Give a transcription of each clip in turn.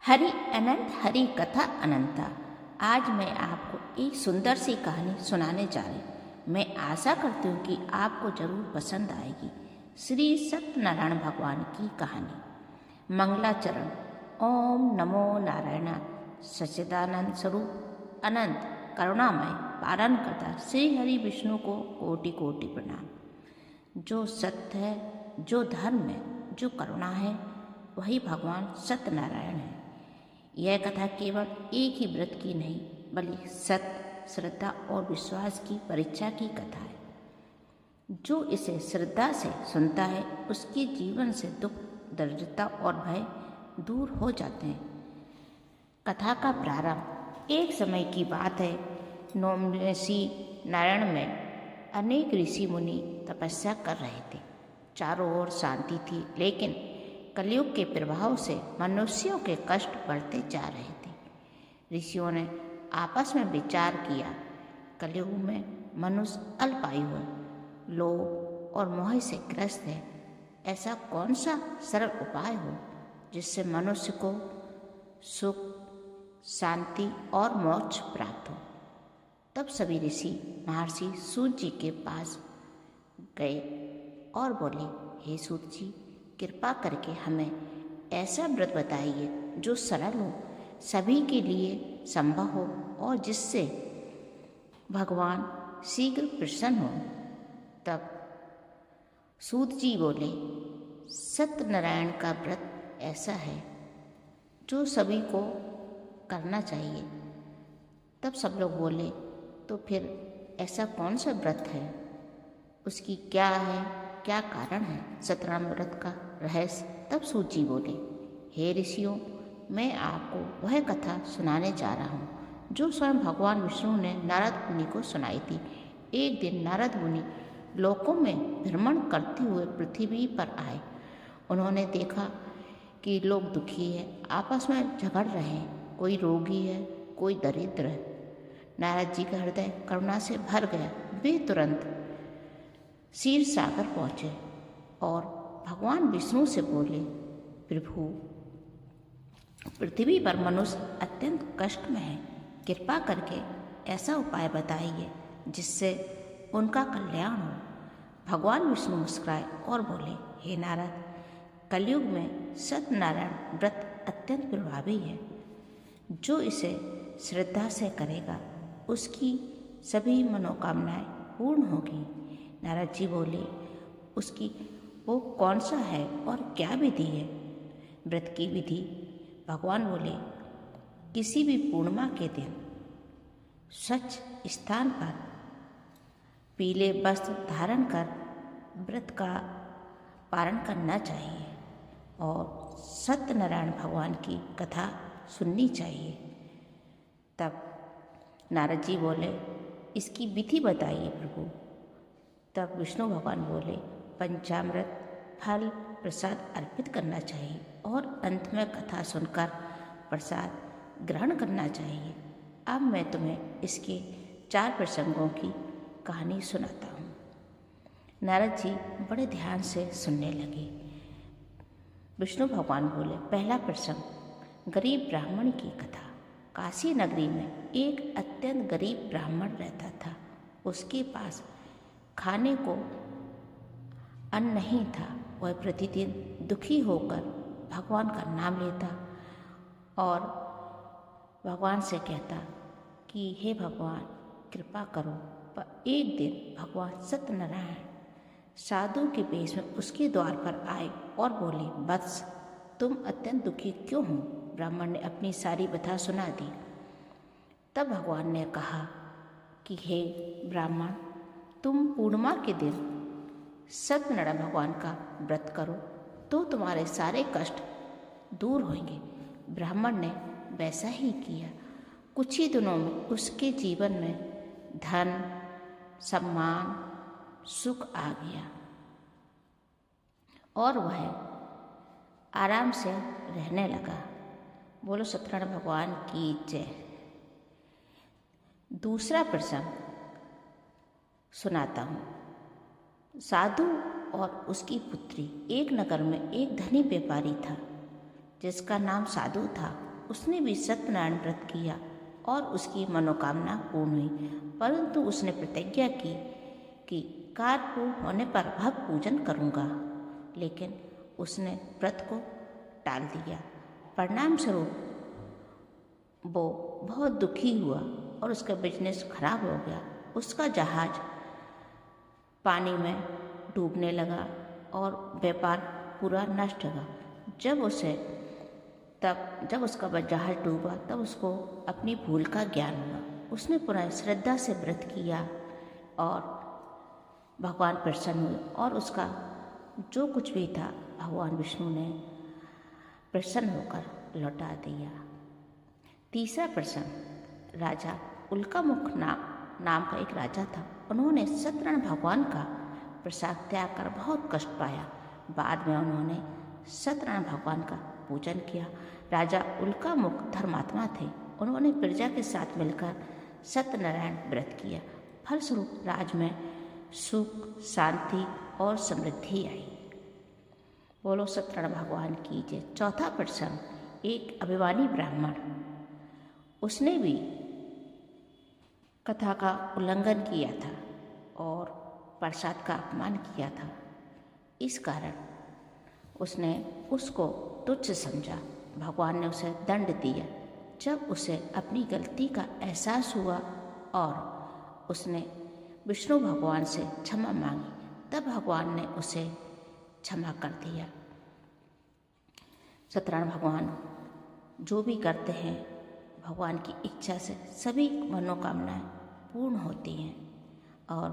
हरि अनंत हरि कथा अनंता। आज मैं आपको एक सुंदर सी कहानी सुनाने जा रही। मैं आशा करती हूँ कि आपको जरूर पसंद आएगी। श्री सत्यनारायण भगवान की कहानी। मंगलाचरण। ओम नमो नारायण सच्चिदानंद स्वरूप अनंत करुणामय पालन करता श्री हरि विष्णु को कोटि कोटि प्रणाम। जो सत्य है, जो धर्म है, जो करुणा है, वही भगवान सत्यनारायण है। यह कथा केवल एक ही व्रत की नहीं, बल्कि सत्य, श्रद्धा और विश्वास की परीक्षा की कथा है। जो इसे श्रद्धा से सुनता है, उसके जीवन से दुख, दरिद्रता और भय दूर हो जाते हैं। कथा का प्रारंभ एक समय की बात है। नौमसी नारायण में अनेक ऋषि मुनि तपस्या कर रहे थे। चारों ओर शांति थी, लेकिन कलयुग के प्रभाव से मनुष्यों के कष्ट बढ़ते जा रहे थे। ऋषियों ने आपस में विचार किया, कलयुग में मनुष्य अल्पायु है, लोभ और मोह से ग्रस्त है। ऐसा कौन सा सरल उपाय हो जिससे मनुष्य को सुख, शांति और मोक्ष प्राप्त हो। तब सभी ऋषि महर्षि सूत जी के पास गए और बोले, हे सूत जी, कृपा करके हमें ऐसा व्रत बताइए जो सरल हो, सभी के लिए संभव हो और जिससे भगवान शीघ्र प्रसन्न हो। तब सूत जी बोले, सत्यनारायण का व्रत ऐसा है जो सभी को करना चाहिए। तब सब लोग बोले, तो फिर ऐसा कौन सा व्रत है, उसकी क्या है, क्या कारण है सत्यनारायण व्रत का रहस्य। तब सूत जी बोले, हे ऋषियों, मैं आपको वह कथा सुनाने जा रहा हूँ जो स्वयं भगवान विष्णु ने नारद मुनि को सुनाई थी। एक दिन नारद मुनि लोकों में भ्रमण करते हुए पृथ्वी पर आए। उन्होंने देखा कि लोग दुखी है, आपस में झगड़ रहे हैं, कोई रोगी है, कोई दरिद्र है। नारद जी का हृदय करुणा से भर गया। वे तुरंत क्षीर सागर पहुँचे और भगवान विष्णु से बोले, प्रभु, पृथ्वी पर मनुष्य अत्यंत कष्ट में है, कृपा करके ऐसा उपाय बताइए जिससे उनका कल्याण हो। भगवान विष्णु मुस्कुराए और बोले, हे नारद, कलयुग में सत्यनारायण व्रत अत्यंत प्रभावी है। जो इसे श्रद्धा से करेगा, उसकी सभी मनोकामनाएं पूर्ण होगी। नारद जी बोले, उसकी वो कौन सा है और क्या विधि है। व्रत की विधि भगवान बोले, किसी भी पूर्णिमा के दिन स्वच्छ स्थान पर पीले वस्त्र धारण कर व्रत का पारण करना चाहिए और सत्यनारायण भगवान की कथा सुननी चाहिए। तब नारद जी बोले, इसकी विधि बताइए प्रभु। तब विष्णु भगवान बोले, पंचामृत, फल, प्रसाद अर्पित करना चाहिए और अंत में कथा सुनकर प्रसाद ग्रहण करना चाहिए। अब मैं तुम्हें इसके 4 प्रसंगों की कहानी सुनाता हूँ। नारद जी बड़े ध्यान से सुनने लगे। विष्णु भगवान बोले, पहला प्रसंग, गरीब ब्राह्मण की कथा। काशी नगरी में एक अत्यंत गरीब ब्राह्मण रहता था। उसके पास खाने को अन्न नहीं था। वह प्रतिदिन दुखी होकर भगवान का नाम लेता और भगवान से कहता कि हे भगवान, कृपा करो। पर एक दिन भगवान सत्यनारायण साधु के वेश में उसके द्वार पर आए और बोले, वत्स, तुम अत्यंत दुखी क्यों हो। ब्राह्मण ने अपनी सारी व्यथा सुना दी। तब भगवान ने कहा कि हे ब्राह्मण, तुम पूर्णिमा के दिन सत्यनारायण भगवान का व्रत करो तो तुम्हारे सारे कष्ट दूर होंगे। ब्राह्मण ने वैसा ही किया। कुछ ही दिनों में उसके जीवन में धन, सम्मान, सुख आ गया और वह आराम से रहने लगा। बोलो सत्यनारायण भगवान की जय। दूसरा प्रसंग सुनाता हूँ। साधु और उसकी पुत्री। एक नगर में एक धनी व्यापारी था जिसका नाम साधु था। उसने भी सत्यनारायण व्रत किया और उसकी मनोकामना पूर्ण हुई, परंतु उसने प्रतिज्ञा की कि कार्य पूर्ण होने पर भक्त पूजन करूँगा, लेकिन उसने व्रत को टाल दिया। परिणाम स्वरूप वो बहुत दुखी हुआ और उसका बिजनेस खराब हो गया। उसका जहाज पानी में डूबने लगा और व्यापार पूरा नष्ट हुआ। जब उसका जहाज डूबा तब उसको अपनी भूल का ज्ञान हुआ। उसने पुनः श्रद्धा से व्रत किया और भगवान प्रसन्न हुए और उसका जो कुछ भी था भगवान विष्णु ने प्रसन्न होकर लौटा दिया। तीसरा प्रसंग, राजा उल्कामुख नाम का एक राजा था। उन्होंने सत्यनारायण भगवान का प्रसाद त्याग कर बहुत कष्ट पाया। बाद में उन्होंने सत्यनारायण भगवान का पूजन किया। राजा उल्कामुख धर्मात्मा थे। उन्होंने प्रजा के साथ मिलकर सत्यनारायण व्रत किया। फलस्वरूप राज्य में सुख, शांति और समृद्धि आई। बोलो सत्यनारायण भगवान की जय। चौथा प्रसंग, एक अभिमानी ब्राह्मण, उसने भी कथा का उल्लंघन किया था और प्रसाद का अपमान किया था। इस कारण उसने उसको तुच्छ समझा। भगवान ने उसे दंड दिया। जब उसे अपनी गलती का एहसास हुआ और उसने विष्णु भगवान से क्षमा मांगी, तब भगवान ने उसे क्षमा कर दिया। सत्यनारायण भगवान जो भी करते हैं भगवान की इच्छा से सभी मनोकामनाएं पूर्ण होती हैं और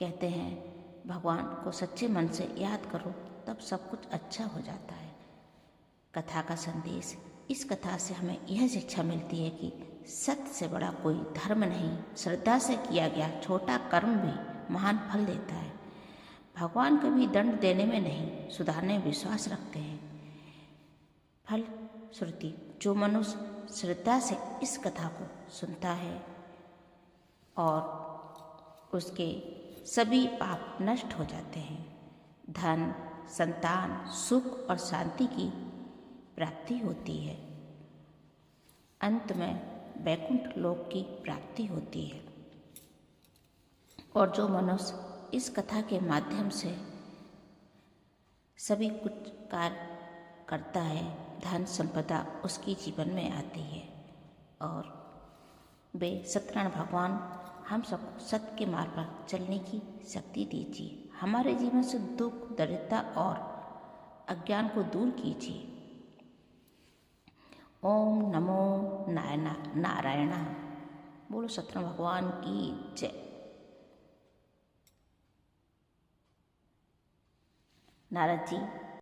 कहते हैं भगवान को सच्चे मन से याद करो तब सब कुछ अच्छा हो जाता है। कथा का संदेश, इस कथा से हमें यह शिक्षा मिलती है कि सत्य से बड़ा कोई धर्म नहीं। श्रद्धा से किया गया छोटा कर्म भी महान फल देता है। भगवान कभी दंड देने में नहीं, सुधारने में विश्वास रखते हैं। फल श्रुति, जो मनुष्य श्रद्धा से इस कथा को सुनता है और उसके सभी पाप नष्ट हो जाते हैं। धन, संतान, सुख और शांति की प्राप्ति होती है। अंत में वैकुंठ लोक की प्राप्ति होती है। और जो मनुष्य इस कथा के माध्यम से सभी कुछ कार्य करता है, धन संपदा उसकी जीवन में आती है। और वे सत्यनारायण भगवान हम सबको सत्य के मार्ग पर चलने की शक्ति दीजिए। हमारे जीवन से दुख, दरिद्रता और अज्ञान को दूर कीजिए। ओम नमो नारायण। बोलो सत्यनारायण भगवान की जय। नारद जी